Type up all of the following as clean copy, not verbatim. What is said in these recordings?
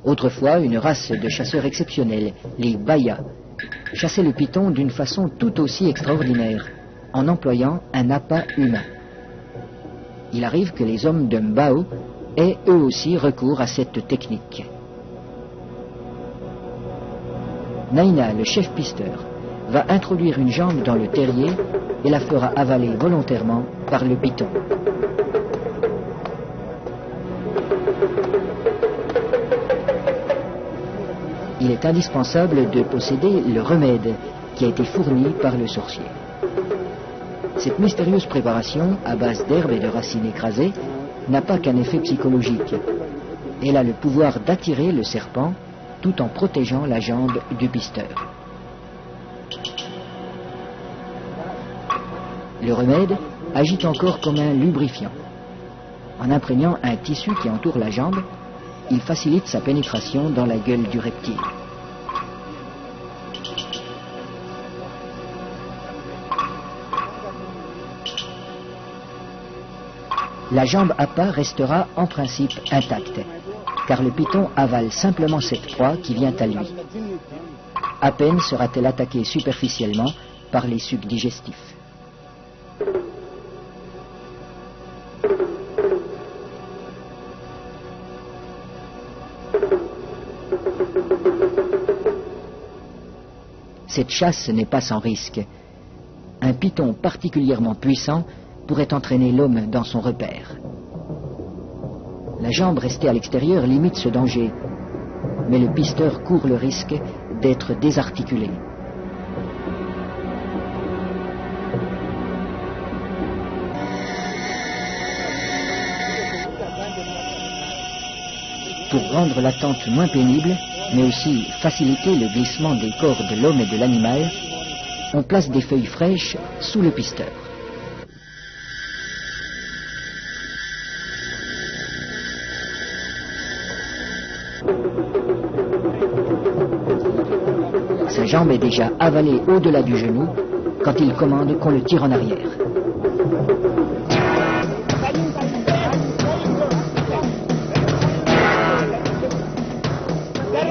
Autrefois, une race de chasseurs exceptionnels, les Baya, chassaient le python d'une façon tout aussi extraordinaire, en employant un appât humain. Il arrive que les hommes de Mbao aient eux aussi recours à cette technique. Naina, le chef pisteur, va introduire une jambe dans le terrier et la fera avaler volontairement par le python. Il est indispensable de posséder le remède qui a été fourni par le sorcier. Cette mystérieuse préparation, à base d'herbes et de racines écrasées, n'a pas qu'un effet psychologique. Elle a le pouvoir d'attirer le serpent tout en protégeant la jambe du pisteur. Le remède agit encore comme un lubrifiant. En imprégnant un tissu qui entoure la jambe, il facilite sa pénétration dans la gueule du reptile. La jambe appât restera en principe intacte, car le python avale simplement cette proie qui vient à lui. À peine sera-t-elle attaquée superficiellement par les sucs digestifs. Cette chasse n'est pas sans risque. Un python particulièrement puissant pourrait entraîner l'homme dans son repère. La jambe restée à l'extérieur limite ce danger, mais le pisteur court le risque d'être désarticulé. Pour rendre l'attente moins pénible, mais aussi faciliter le glissement des corps de l'homme et de l'animal, on place des feuilles fraîches sous le pisteur. Sa jambe est déjà avalée au-delà du genou quand il commande qu'on le tire en arrière.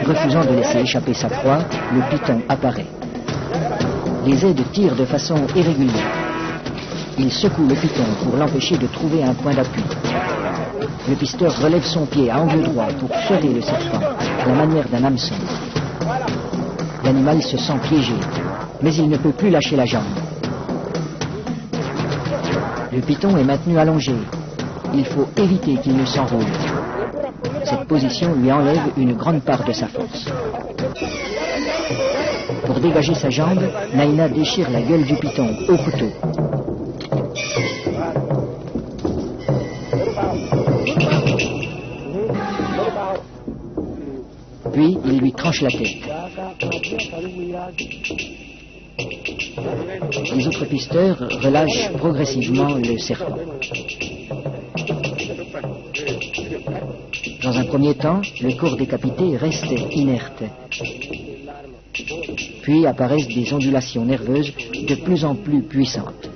Refusant de laisser échapper sa proie, le python apparaît. Les aides tirent de façon irrégulière. Il secoue le python pour l'empêcher de trouver un point d'appui. Le pisteur relève son pied à angle droit pour serrer le serpent, à la manière d'un hameçon. L'animal se sent piégé, mais il ne peut plus lâcher la jambe. Le python est maintenu allongé. Il faut éviter qu'il ne s'enroule. Cette position lui enlève une grande part de sa force. Pour dégager sa jambe, Naina déchire la gueule du python au couteau. Puis, il lui tranche la tête. Les autres pisteurs relâchent progressivement le serpent. Dans un premier temps, le corps décapité reste inerte. Puis apparaissent des ondulations nerveuses de plus en plus puissantes.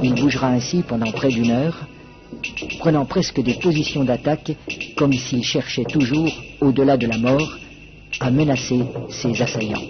Il bougera ainsi pendant près d'une heure, prenant presque des positions d'attaque comme s'il cherchait toujours, au-delà de la mort, à menacer ses assaillants.